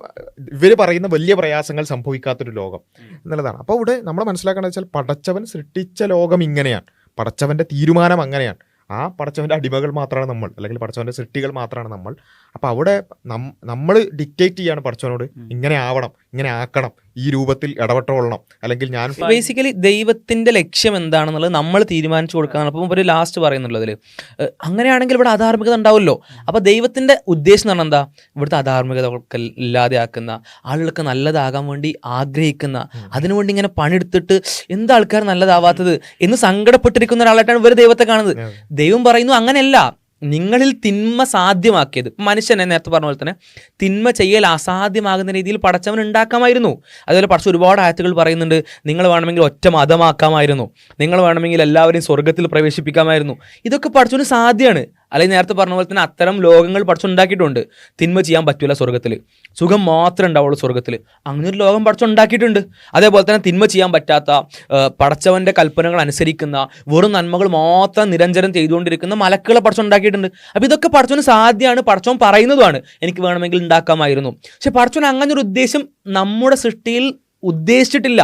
ഇവര് പറയുന്ന വലിയ പ്രയാസങ്ങൾ സംഭവിക്കാത്തൊരു ലോകം എന്നുള്ളതാണ്. അപ്പോൾ ഇവിടെ നമ്മൾ മനസ്സിലാക്കേണ്ടത് വെച്ചാൽ പടച്ചവൻ സൃഷ്ടിച്ച ലോകം ഇങ്ങനെയാണ്, പടച്ചവന്റെ തീരുമാനം അങ്ങനെയാണ്. ആ പടച്ചവന്റെ അടിമകൾ മാത്രമാണ് നമ്മൾ, അല്ലെങ്കിൽ പടച്ചവന്റെ സൃഷ്ടികൾ മാത്രമാണ് നമ്മൾ. അപ്പോൾ അവിടെ നമ്മൾ ഡിക്റ്റേറ്റ് ചെയ്യാണ് പടച്ചവനോട്, ഇങ്ങനെ ആവണം, ഇങ്ങനെ ആക്കണം, ഈ രൂപത്തിൽ ഇടപെട്ടോളണം, അല്ലെങ്കിൽ ഞാൻ ബേസിക്കലി ദൈവത്തിന്റെ ലക്ഷ്യം എന്താണെന്നുള്ളത് നമ്മൾ തീരുമാനിച്ചു കൊടുക്കാനാണ്. അപ്പം ഒരു ലാസ്റ്റ് പറയുന്നുള്ളത് അതിൽ അങ്ങനെയാണെങ്കിൽ ഇവിടെ അധാർമികത ഉണ്ടാവുമല്ലോ. അപ്പോൾ ദൈവത്തിന്റെ ഉദ്ദേശം എന്ന് പറഞ്ഞാൽ എന്താ, ഇവിടുത്തെ അധാർമികത ഇല്ലാതെയാക്കുന്ന, ആളുകൾക്ക് നല്ലതാകാൻ വേണ്ടി ആഗ്രഹിക്കുന്ന, അതിനുവേണ്ടി ഇങ്ങനെ പണിയെടുത്തിട്ട് എന്താ ആൾക്കാർ നല്ലതാവാത്തത് എന്ന് സങ്കടപ്പെട്ടിരിക്കുന്ന ഒരാളായിട്ടാണ് ഇവർ ദൈവത്തെ കാണുന്നത്. ദൈവം പറയുന്നു അങ്ങനെയല്ല, നിങ്ങളിൽ തിന്മ സാധ്യമാക്കിയത്. മനുഷ്യനെ നേരത്തെ പറഞ്ഞ പോലെ തന്നെ തിന്മ ചെയ്യൽ അസാധ്യമാകുന്ന രീതിയിൽ പടച്ചവൻ ഉണ്ടാക്കാമായിരുന്നു. അതുപോലെ പടച്ച ഒരുപാട് ആയത്തുകൾ പറയുന്നുണ്ട്, നിങ്ങൾ വേണമെങ്കിൽ ഒറ്റ മതമാക്കാമായിരുന്നു, നിങ്ങൾ വേണമെങ്കിൽ എല്ലാവരെയും സ്വർഗത്തിൽ പ്രവേശിപ്പിക്കാമായിരുന്നു. ഇതൊക്കെ പടച്ചവന് സാധ്യമാണ്. അല്ലെങ്കിൽ നേരത്തെ പറഞ്ഞ പോലെ തന്നെ അത്തരം ലോകങ്ങൾ പടച്ചുണ്ടാക്കിയിട്ടുണ്ട്. തിന്മ ചെയ്യാൻ പറ്റൂല സ്വർഗത്തിൽ, സുഖം മാത്രമേ ഉണ്ടാവുള്ളൂ സ്വർഗത്തിൽ. അങ്ങനെ ഒരു ലോകം പടച്ചുണ്ടാക്കിയിട്ടുണ്ട്. അതേപോലെ തന്നെ തിന്മ ചെയ്യാൻ പറ്റാത്ത, പടച്ചവന്റെ കൽപ്പനകൾ അനുസരിക്കുന്ന, വെറും നന്മകൾ മാത്രം നിരന്തരം ചെയ്തുകൊണ്ടിരിക്കുന്ന മലക്കുകളെ പടച്ചുണ്ടാക്കിയിട്ടുണ്ട്. അപ്പോൾ ഇതൊക്കെ പടച്ചവന് സാധ്യമാണ്, പടച്ചവൻ പറയുന്നതുമാണ്, എനിക്ക് വേണമെങ്കിൽ ഉണ്ടാക്കാമായിരുന്നു. പക്ഷെ പടച്ചവൻ അങ്ങനെ ഒരു ഉദ്ദേശം നമ്മുടെ സൃഷ്ടിയിൽ ഉദ്ദേശിച്ചിട്ടില്ല.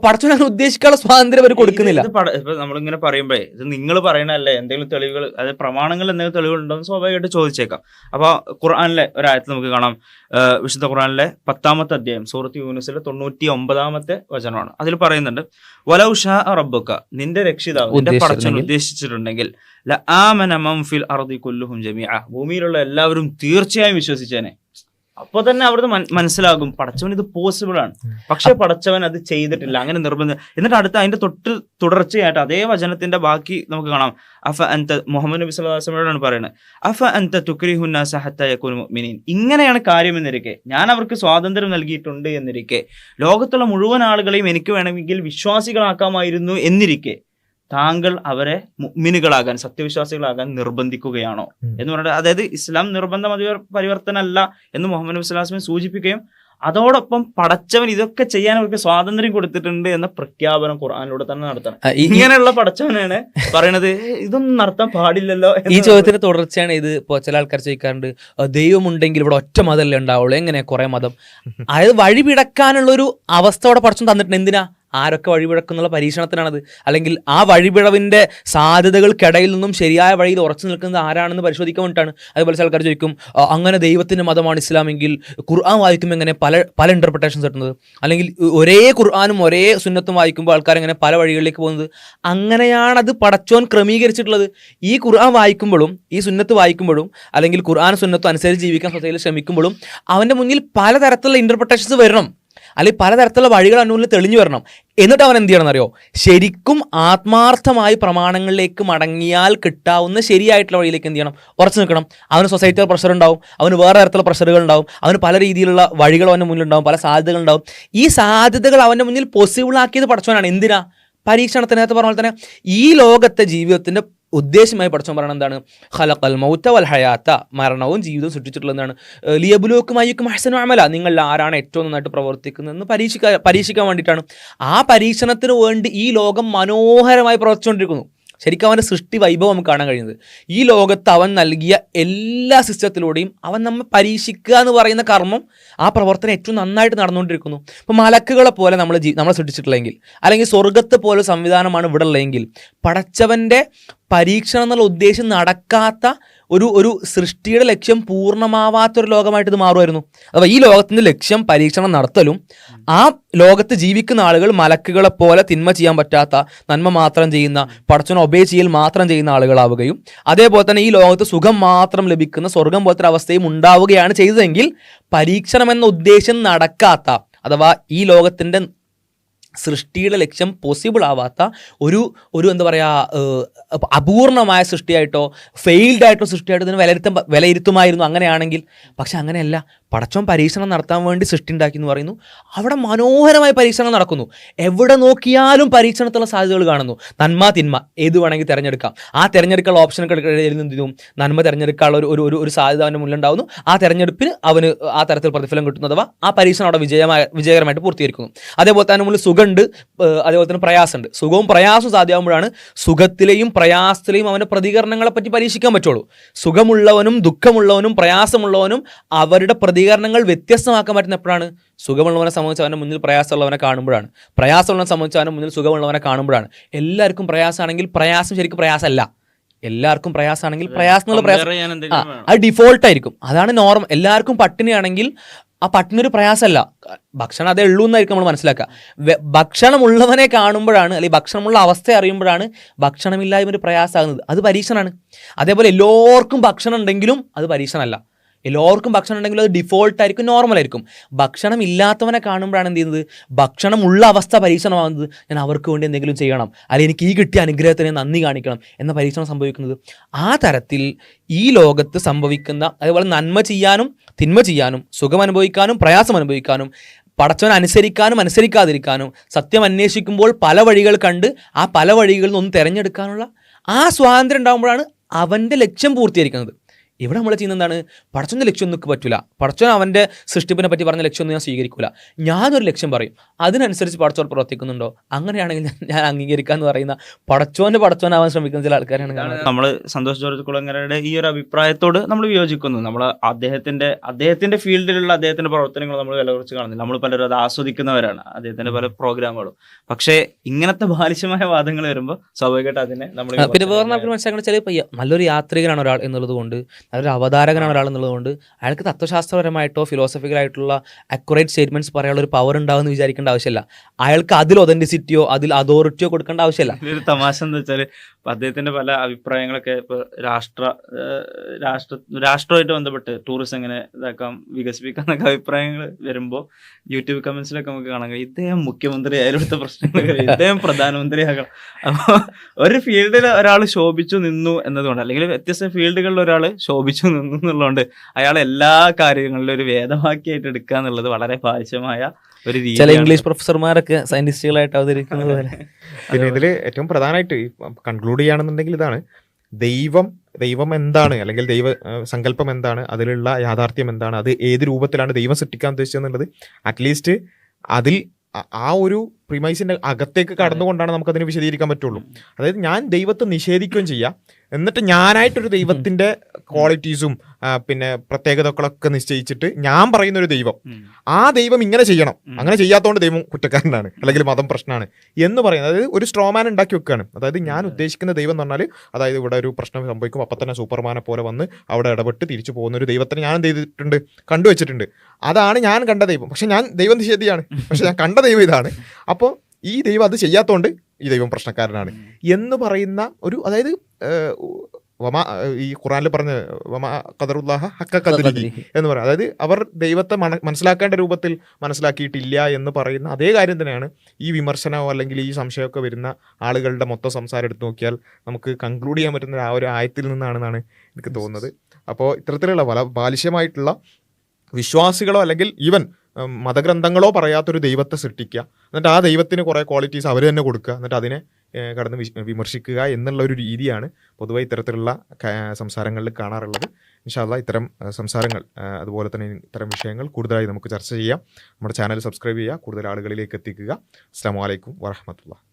പടച്ചവൻ അങ്ങനെ ഉദ്ദേശിക്കാനുള്ള സ്വാതന്ത്ര്യം അവർ കൊടുക്കുന്നില്ല. ഇപ്പൊ നമ്മളിങ്ങനെ പറയുമ്പോഴേ ഇത് നിങ്ങൾ പറയണല്ലേ, എന്തെങ്കിലും തെളിവുകൾ, അതായത് പ്രമാണങ്ങൾ എന്തെങ്കിലും തെളിവുകൾ ഉണ്ടോ എന്ന് സ്വാഭാവികമായിട്ട് ചോദിച്ചേക്കാം. അപ്പൊ ഖുർആനിലെ ഒരായത്ത് നമുക്ക് കാണാം, വിശുദ്ധ ഖുർആനിലെ 10-ാമത്തെ അധ്യായം സൂറത്ത് യൂനുസിലെ 99-ാമത്തെ വചനമാണ്. അതിൽ പറയുന്നുണ്ട്, വലൗ ഷാ റബ്ബുക, നിന്റെ രക്ഷിതാവ്, നിന്റെ പടച്ചവൻ ഉദ്ദേശിച്ചിട്ടുണ്ടെങ്കിൽ ലആമന മൻ ഫിൽ അർദി കുല്ലുഹും ജമീഅ, ഭൂമിയിലുള്ള എല്ലാവരും തീർച്ചയായും വിശ്വസിച്ചേനെ. അപ്പൊ തന്നെ അവിടുന്ന് മനസ്സിലാകും പടച്ചവൻ ഇത് പോസിബിൾ ആണ്. പക്ഷെ പടച്ചവൻ അത് ചെയ്തിട്ടില്ല, അങ്ങനെ നിർബന്ധം. എന്നിട്ട് അടുത്ത അതിന്റെ തുടർച്ചയായിട്ട് അതേ വചനത്തിന്റെ ബാക്കി നമുക്ക് കാണാം. അഫ അൻത മുഹമ്മദ് നബി സല്ലല്ലാഹു അലൈഹി വസല്ലമയോടാണ് പറയുന്നത്, അഫ അൻത തുക്രിഹുൻ നാസ ഹത്താ യകൂനു മുഅ്മിനീൻ. ഇങ്ങനെയാണ് കാര്യം എന്നിരിക്കെ, ഞാൻ അവർക്ക് സ്വാതന്ത്ര്യം നൽകിയിട്ടുണ്ട് എന്നിരിക്കെ, ലോകത്തുള്ള മുഴുവൻ ആളുകളെയും എനിക്ക് വേണമെങ്കിൽ വിശ്വാസികളാക്കാമായിരുന്നു എന്നിരിക്കെ, താങ്കൾ അവരെ മുഅ്മിനുകളാകാൻ, സത്യവിശ്വാസികളാകാൻ നിർബന്ധിക്കുകയാണോ എന്ന് പറഞ്ഞിട്ട്, അതായത് ഇസ്ലാം നിർബന്ധ പരിവർത്തനമല്ല എന്ന് മുഹമ്മദ് നബി സല്ലല്ലാഹു അലൈഹി വസല്ലം സൂചിപ്പിക്കുകയും അതോടൊപ്പം പടച്ചവൻ ഇതൊക്കെ ചെയ്യാൻ അവർക്ക് സ്വാതന്ത്ര്യം കൊടുത്തിട്ടുണ്ട് എന്ന പ്രഖ്യാപനം ഖുർആനിലൂടെ തന്നെ നടത്തണം. ഇങ്ങനെയുള്ള പടച്ചവനാണ് പറയണത് ഇതൊന്നും നടത്താൻ പാടില്ലല്ലോ. ഈ ചോദ്യത്തിന്റെ തുടർച്ചയാണ് ഇത്. ഇപ്പോൾ ചില ആൾക്കാർ ചോദിക്കാറുണ്ട്, ദൈവമുണ്ടെങ്കിൽ ഇവിടെ ഒറ്റ മതമല്ലേ ഉണ്ടാവുള്ളൂ, എങ്ങനെ കുറെ മതം? അതായത് വഴിപിടക്കാനുള്ളൊരു അവസ്ഥ അവിടെ പടച്ചവൻ തന്നിട്ടുണ്ട്. എന്തിനാ? ആരൊക്കെ വഴിപിഴക്കുന്നുള്ള പരീക്ഷണത്തിനാണത്. അല്ലെങ്കിൽ ആ വഴിപിഴവിന്റെ സാധ്യതകൾക്കിടയിൽ നിന്നും ശരിയായ വഴിയിൽ ഉറച്ചു നിൽക്കുന്നത് ആരാണെന്ന് പരിശോധിക്കാൻ വേണ്ടിയിട്ടാണ്. അതുപോലെ ചില ആൾക്കാർ ചോദിക്കും, അങ്ങനെ ദൈവത്തിന്റെ മതമാണ് ഇസ്ലാമെങ്കിൽ ഖുർആൻ വായിക്കുമ്പോൾ എങ്ങനെ പല ഇന്റർപ്രിട്ടേഷൻസ് കിട്ടുന്നത്? അല്ലെങ്കിൽ ഒരേ ഖുർആനും ഒരേ സുന്നത്തും വായിക്കുമ്പോൾ ആൾക്കാർ എങ്ങനെ പല വഴികളിലേക്ക് പോകുന്നത്? അങ്ങനെയാണത് പടച്ചോൻ ക്രമീകരിച്ചിട്ടുള്ളത്. ഈ ഖുർആൻ വായിക്കുമ്പോഴും ഈ സുന്നത്ത് വായിക്കുമ്പോഴും അല്ലെങ്കിൽ ഖുർആൻ സുന്നത്തും അനുസരിച്ച് ജീവിക്കാൻ സൊസൈറ്റിയിൽ ശ്രമിക്കുമ്പോഴും അവന്റെ മുന്നിൽ പലതരത്തിലുള്ള ഇന്റർപ്രിട്ടേഷൻസ് വരണം, അല്ലെങ്കിൽ പലതരത്തിലുള്ള വഴികൾ അനുകൂലം തെളിഞ്ഞു വരണം. എന്നിട്ട് അവൻ എന്ത് ചെയ്യണം എന്നറിയോ? ശരിക്കും ആത്മാർത്ഥമായി പ്രമാണങ്ങളിലേക്ക് മടങ്ങിയാൽ കിട്ടാവുന്ന ശരിയായിട്ടുള്ള വഴിയിലേക്ക് എന്ത് ചെയ്യണം? ഉറച്ചു നിൽക്കണം. അവന് സൊസൈറ്റിയിൽ പ്രഷർ ഉണ്ടാവും, അവന് വേറെ തരത്തിലുള്ള പ്രഷറുകൾ ഉണ്ടാവും, അവന് പല രീതിയിലുള്ള വഴികൾ അവൻ്റെ മുന്നിലുണ്ടാവും, പല സാധ്യതകൾ ഉണ്ടാവും. ഈ സാധ്യതകൾ അവൻ്റെ മുന്നിൽ പോസിബിൾ ആക്കിയത് പടച്ചവനാണ്. എന്തിനാ? പരീക്ഷണത്തിനകത്ത് പറഞ്ഞ പോലെ തന്നെ ഈ ലോകത്തെ ജീവിതത്തിന്റെ ഉദ്ദേശമായി പടച്ചവൻ പറയണത് എന്താണ്? ഖലഖൽ മൗത വൽ ഹയാത്ത, മരണവും ജീവിതവും സൃഷ്ടിച്ചിട്ടുള്ളതാണ്. ലിയബ്ലുവക്കും അയ്യുക്കും അഹ്സനു അമല, നിങ്ങൾ ആരാണ് ഏറ്റവും നന്നായിട്ട് പ്രവർത്തിക്കുന്നതെന്ന് പരീക്ഷിക്കാൻ വേണ്ടിയിട്ടാണ്. ആ പരീക്ഷണത്തിന് വേണ്ടി ഈ ലോകം മനോഹരമായി പ്രവർത്തിച്ചുകൊണ്ടിരിക്കുന്നു. ശരിക്കും അവൻ്റെ സൃഷ്ടി വൈഭവം നമുക്ക് കാണാൻ കഴിയുന്നത് ഈ ലോകത്ത് അവൻ നൽകിയ എല്ലാ സിസ്റ്റത്തിലൂടെയും അവൻ നമ്മെ പരീക്ഷിക്കുക എന്ന് പറയുന്ന കർമ്മം, ആ പ്രവർത്തനം ഏറ്റവും നന്നായിട്ട് നടന്നുകൊണ്ടിരിക്കുന്നു. ഇപ്പോൾ മലക്കുകളെ പോലെ നമ്മളെ സൃഷ്ടിച്ചിട്ടില്ലെങ്കിൽ, അല്ലെങ്കിൽ സ്വർഗത്തെ പോലെ സംവിധാനമാണ് ഇവിടെ ഉള്ളതെങ്കിൽ, പടച്ചവൻ്റെ പരീക്ഷണം എന്നുള്ള ഉദ്ദേശം നടക്കാത്ത ഒരു സൃഷ്ടിയുടെ ലക്ഷ്യം പൂർണ്ണമാവാത്തൊരു ലോകമായിട്ട് ഇത് മാറുമായിരുന്നു. അഥവാ ഈ ലോകത്തിൻ്റെ ലക്ഷ്യം പരീക്ഷണം നടത്തലും ആ ലോകത്ത് ജീവിക്കുന്ന ആളുകൾ മലക്കുകളെ പോലെ തിന്മ ചെയ്യാൻ പറ്റാത്ത, നന്മ മാത്രം ചെയ്യുന്ന, പടച്ചവനെ ഒബേ ചെയ്യൽ മാത്രം ചെയ്യുന്ന ആളുകളാവുകയും അതേപോലെ തന്നെ ഈ ലോകത്ത് സുഖം മാത്രം ലഭിക്കുന്ന സ്വർഗം പോലത്തെ അവസ്ഥയും ഉണ്ടാവുകയാണ് ചെയ്തതെങ്കിൽ, പരീക്ഷണം എന്ന ഉദ്ദേശം നടക്കാത്ത, അഥവാ ഈ ലോകത്തിൻ്റെ സൃഷ്ടിയുടെ ലക്ഷ്യം പോസിബിൾ ആവാത്ത ഒരു എന്താ പറയുക, അപൂർണമായ സൃഷ്ടിയായിട്ടോ ഫെയിൽഡ് ആയിട്ടോ സൃഷ്ടിയായിട്ടോ ഇതിന് വിലയിരുത്തുമായിരുന്നു അങ്ങനെയാണെങ്കിൽ. പക്ഷെ അങ്ങനെയല്ല. പടച്ചോൻ പരീക്ഷണം നടത്താൻ വേണ്ടി സൃഷ്ടി ഉണ്ടാക്കി എന്ന് പറയുന്നു. അവിടെ മനോഹരമായ പരീക്ഷണം നടക്കുന്നു. എവിടെ നോക്കിയാലും പരീക്ഷണത്തിലുള്ള സാധ്യതകൾ കാണുന്നു. നന്മ തിന്മ ഏത് വേണമെങ്കിൽ തിരഞ്ഞെടുക്കാം. ആ തിരഞ്ഞെടുക്കാനുള്ള ഓപ്ഷനുകൾക്കിടയിൽ നിന്നും നന്മ തിരഞ്ഞെടുക്കാനുള്ള ഒരു സാധ്യത അവൻ്റെ മുന്നിലുണ്ടാവുന്നു. ആ തിരഞ്ഞെടുപ്പിന് അവന് ആ തരത്തിൽ പ്രതിഫലം കിട്ടുന്നു. അഥവാ ആ പരീക്ഷണം അവിടെ വിജയകരമായിട്ട് പൂർത്തീകരിക്കുന്നു. അതേപോലെ തന്നെ മുന്നിൽ സുഖമുണ്ട്, അതേപോലെ തന്നെ പ്രയാസമുണ്ട്. സുഖവും പ്രയാസവും സാധ്യമാകുമ്പോഴാണ് സുഖത്തിലെയും പ്രയാസത്തിലെയും അവൻ്റെ പ്രതികരണങ്ങളെ പറ്റി പരീക്ഷിക്കാൻ പറ്റുള്ളൂ. സുഖമുള്ളവനും ദുഃഖമുള്ളവനും പ്രയാസമുള്ളവനും അവരുടെ പ്രതികരണങ്ങൾ വ്യത്യസ്തമാക്കാൻ പറ്റുന്ന എപ്പോഴാണ്? സുഖമുള്ളവനെ സംബന്ധിച്ച് അവൻ്റെ മുന്നിൽ പ്രയാസമുള്ളവനെ കാണുമ്പോഴാണ്. പ്രയാസമുള്ളവനെ സംബന്ധിച്ച് അവൻ്റെ മുന്നിൽ സുഖമുള്ളവനെ കാണുമ്പോഴാണ്. എല്ലാവർക്കും പ്രയാസമാണെങ്കിൽ പ്രയാസം ശരിക്കും പ്രയാസമല്ല. എല്ലാവർക്കും പ്രയാസമാണെങ്കിൽ പ്രയാസം എന്നുള്ള പ്രയാസം അത് ഡിഫോൾട്ടായിരിക്കും. അതാണ് നോർമൽ. എല്ലാവർക്കും പട്ടിണിയാണെങ്കിൽ ആ പട്ടിണൊരു പ്രയാസമല്ല, ഭക്ഷണം അതേ ഉള്ളൂ എന്നായിരിക്കും നമ്മൾ മനസ്സിലാക്കുക. ഭക്ഷണമുള്ളവനെ കാണുമ്പോഴാണ്, അല്ലെങ്കിൽ ഭക്ഷണമുള്ള അവസ്ഥ അറിയുമ്പോഴാണ് ഭക്ഷണമില്ലായ്മ ഒരു പ്രയാസമാകുന്നത്. അത് പരീക്ഷണമാണ്. അതേപോലെ എല്ലാവർക്കും ഭക്ഷണം ഉണ്ടെങ്കിലും അത് പരീക്ഷണമല്ല. എല്ലാവർക്കും ഭക്ഷണം ഉണ്ടെങ്കിലും അത് ഡിഫോൾട്ടായിരിക്കും, നോർമലായിരിക്കും. ഭക്ഷണം ഇല്ലാത്തവനെ കാണുമ്പോഴാണ് എന്ത് ചെയ്യുന്നത്? ഭക്ഷണമുള്ള അവസ്ഥ പരീക്ഷണമാകുന്നത്. ഞാൻ അവർക്ക് വേണ്ടി എന്തെങ്കിലും ചെയ്യണം, അല്ലെങ്കിൽ എനിക്ക് ഈ കിട്ടിയ അനുഗ്രഹത്തിന് നന്ദി കാണിക്കണം എന്ന പരീക്ഷണം സംഭവിക്കുന്നത്. ആ തരത്തിൽ ഈ ലോകത്ത് സംഭവിക്കുന്ന, അതേപോലെ നന്മ ചെയ്യാനും തിന്മ ചെയ്യാനും, സുഖം അനുഭവിക്കാനും പ്രയാസം അനുഭവിക്കാനും, പടച്ചവൻ അനുസരിക്കാനും അനുസരിക്കാതിരിക്കാനും, സത്യം അന്വേഷിക്കുമ്പോൾ പല വഴികൾ കണ്ട് ആ പല വഴികളിൽ നിന്ന് ഒന്ന് തിരഞ്ഞെടുക്കാനുള്ള ആ സ്വാതന്ത്ര്യം ഉണ്ടാകുമ്പോഴാണ് അവൻ്റെ ലക്ഷ്യം പൂർത്തീകരിക്കുന്നത്. ഇവിടെ നമ്മൾ ചെയ്യുന്ന എന്താണ്? പടച്ചവൻ്റെ ലക്ഷ്യം ഒന്നും പറ്റില്ല. പടച്ചവൻ അവൻ്റെ സൃഷ്ടിപ്പിനെ പറ്റി പറഞ്ഞ ലക്ഷ്യമൊന്നും ഞാൻ സ്വീകരിക്കില്ല. ഞാനൊരു ലക്ഷ്യം പറയും, അതിനനുസരിച്ച് പടച്ചവൻ പ്രവർത്തിക്കുന്നുണ്ടോ? അങ്ങനെയാണെങ്കിൽ ഞാൻ അംഗീകരിക്കാമെന്ന് പറയുന്ന പടച്ചവനാവാൻ ശ്രമിക്കുന്ന ചില ആൾക്കാരാണ്. നമ്മൾ സന്തോഷ് ജോർജ് കുളങ്ങരയുടെ ഈ ഒരു അഭിപ്രായത്തോട് നമ്മൾ വിയോജിക്കുന്നു. നമ്മൾ അദ്ദേഹത്തിന്റെ ഫീൽഡിലുള്ള അദ്ദേഹത്തിന്റെ പ്രവർത്തനങ്ങൾ നമ്മൾ വില കുറച്ച് കാണുന്നില്ല. നമ്മൾ പലരും അത് ആസ്വദിക്കുന്നവരാണ്, അദ്ദേഹത്തിന്റെ പല പ്രോഗ്രാമുകളും. പക്ഷേ ഇങ്ങനത്തെ ബാലിശമായ വാദങ്ങൾ വരുമ്പോൾ സ്വാഭാവികമായിട്ട് അതിനെ നമ്മൾ പിന്നെ വേറെ നമുക്ക് മനസ്സിലാക്കുന്ന ചില നല്ലൊരു യാത്രികനാണ് ഒരാൾ എന്നുള്ളത് കൊണ്ട് അതൊരു അവതാരകനാണ് ഒരാളെന്നുള്ളതുകൊണ്ട് അയാൾക്ക് തത്വശാസ്ത്രപരമായിട്ടോ ഫിലോസഫിക്കലായിട്ടുള്ള അക്യുറേറ്റ് സ്റ്റേറ്റ്മെന്റ്സ് പറയാനുള്ള ഒരു പവർ ഉണ്ടാവുമെന്ന് വിചാരിക്കേണ്ട ആവശ്യമില്ല. അയാൾക്ക് അതിൽ ഒതന്റിസിറ്റിയോ അതിൽ അതോറിറ്റിയോ കൊടുക്കേണ്ട ആവശ്യമില്ല. ഒരു തമാശ എന്താ വെച്ചാൽ അദ്ദേഹത്തിന്റെ പല അഭിപ്രായങ്ങളൊക്കെ ഇപ്പൊ രാഷ്ട്രമായിട്ട് ബന്ധപ്പെട്ട് ടൂറിസം എങ്ങനെ ഇതാക്കാം വികസിപ്പിക്കാം എന്നൊക്കെ അഭിപ്രായങ്ങൾ വരുമ്പോൾ യൂട്യൂബ് കമന്റ്സിലൊക്കെ നമുക്ക് കാണാൻ കഴിയും ഇദ്ദേഹം മുഖ്യമന്ത്രി ആയാലും പ്രശ്നങ്ങൾ ഇദ്ദേഹം പ്രധാനമന്ത്രിയാകണം. അപ്പോൾ ഒരു ഫീൽഡിൽ ഒരാൾ ശോഭിച്ചു നിന്നു എന്നതുകൊണ്ട് അല്ലെങ്കിൽ വ്യത്യസ്ത ഫീൽഡുകളിൽ ഒരാൾ ശോഭിച്ചു നിന്നു എന്നുള്ളതുകൊണ്ട് അയാൾ എല്ലാ കാര്യങ്ങളിലും ഒരു വേദവാക്യമായിട്ട് എടുക്കുക എന്നുള്ളത് വളരെ ബാലിശമായ ഒരു രീതി. ചില ഇംഗ്ലീഷ് പ്രൊഫസർമാരൊക്കെ സയന്റിസ്റ്റുകളായിട്ട് അവതരിക്കുന്നത് പോലെ. പിന്നെ ഇതിൽ ഏറ്റവും പ്രധാനമായിട്ട് കൺക്ലൂഡ് ചെയ്യുകയാണെന്നുണ്ടെങ്കിൽ ഇതാണ്, ദൈവം എന്താണ്, അല്ലെങ്കിൽ ദൈവ സങ്കല്പം എന്താണ്, അതിലുള്ള യാഥാർത്ഥ്യം എന്താണ്, അത് ഏത് രൂപത്തിലാണ് ദൈവം സൃഷ്ടിക്കാൻ ഉദ്ദേശിച്ചത് എന്നുള്ളത് അറ്റ്ലീസ്റ്റ് അതിൽ ആ ഒരു പ്രിമൈസിന്റെ അകത്തേക്ക് കടന്നുകൊണ്ടാണ് നമുക്കതിനെ വിശദീകരിക്കാൻ പറ്റുള്ളൂ. അതായത് ഞാൻ ദൈവത്തെ നിഷേധിക്കുകയും ചെയ്യാം, എന്നിട്ട് ഞാനായിട്ടൊരു ദൈവത്തിന്റെ ക്വാളിറ്റീസും പിന്നെ പ്രത്യേകതകളൊക്കെ നിശ്ചയിച്ചിട്ട് ഞാൻ പറയുന്ന ഒരു ദൈവം, ആ ദൈവം ഇങ്ങനെ ചെയ്യണം, അങ്ങനെ ചെയ്യാത്തതുകൊണ്ട് ദൈവം കുറ്റക്കാരനാണ് അല്ലെങ്കിൽ മതം പ്രശ്നമാണ് എന്ന് പറയുന്നത്, അതായത് ഒരു സ്ട്രോമാൻ ഉണ്ടാക്കി വെക്കുകയാണ്. അതായത് ഞാൻ ഉദ്ദേശിക്കുന്ന ദൈവം എന്ന് പറഞ്ഞാൽ, അതായത് ഇവിടെ ഒരു പ്രശ്നം സംഭവിക്കും അപ്പം തന്നെ സൂപ്പർമാനെ പോലെ വന്ന് അവിടെ ഇടപെട്ട് തിരിച്ചു പോകുന്ന ഒരു ദൈവത്തിനെ ഞാൻ എന്ത് ചെയ്തിട്ടുണ്ട്, കണ്ടുവച്ചിട്ടുണ്ട്. അതാണ് ഞാൻ കണ്ട ദൈവം. പക്ഷെ ഞാൻ ദൈവം നിഷേധിയാണ്, പക്ഷെ ഞാൻ കണ്ട ദൈവം ഇതാണ്. അപ്പോൾ ഈ ദൈവം അത് ചെയ്യാത്തതുകൊണ്ട് ഈ ദൈവം പ്രശ്നക്കാരനാണ് എന്ന് പറയുന്ന ഒരു, അതായത് ഈ ഖുറാനിൽ പറഞ്ഞ വമാ ഖദറുല്ലാഹ ഹഖ ഖദ്രിഹി എന്ന് പറയാം. അതായത് അവർ ദൈവത്തെ മനസ്സിലാക്കേണ്ട രൂപത്തിൽ മനസ്സിലാക്കിയിട്ടില്ല എന്ന് പറയുന്ന അതേ കാര്യം തന്നെയാണ് ഈ വിമർശനമോ അല്ലെങ്കിൽ ഈ സംശയമൊക്കെ വരുന്ന ആളുകളുടെ മൊത്തം സംസാരം എടുത്ത് നോക്കിയാൽ നമുക്ക് കൺക്ലൂഡ് ചെയ്യാൻ പറ്റുന്ന ആ ഒരു ആയത്തിൽ നിന്നാണെന്നാണ് എനിക്ക് തോന്നുന്നത്. അപ്പോൾ ഇത്തരത്തിലുള്ള പല ബാലിശ്യമായിട്ടുള്ള വിശ്വാസികളോ അല്ലെങ്കിൽ ഈവൻ മതഗ്രന്ഥങ്ങളോ പറയാത്തൊരു ദൈവത്തെ സൃഷ്ടിക്കുക, എന്നിട്ട് ആ ദൈവത്തിന് കുറേ ക്വാളിറ്റീസ് അവർ തന്നെ കൊടുക്കുക, എന്നിട്ട് അതിനെ കടന്ന് വിമർശിക്കുക എന്നുള്ള ഒരു രീതിയാണ് പൊതുവെ ഇത്തരത്തിലുള്ള സംസാരങ്ങളിൽ കാണാറുള്ളത്. ഇൻഷാ അല്ലാഹ് ഇത്തരം സംസാരങ്ങൾ അതുപോലെ തന്നെ ഇത്തരം വിഷയങ്ങൾ കൂടുതലായി നമുക്ക് ചർച്ച ചെയ്യാം. നമ്മുടെ ചാനൽ സബ്സ്ക്രൈബ് ചെയ്യുക, കൂടുതൽ ആളുകളിലേക്ക് എത്തിക്കുക. അസ്സലാമു അലൈക്കും വറഹ്മത്തുള്ളാഹി.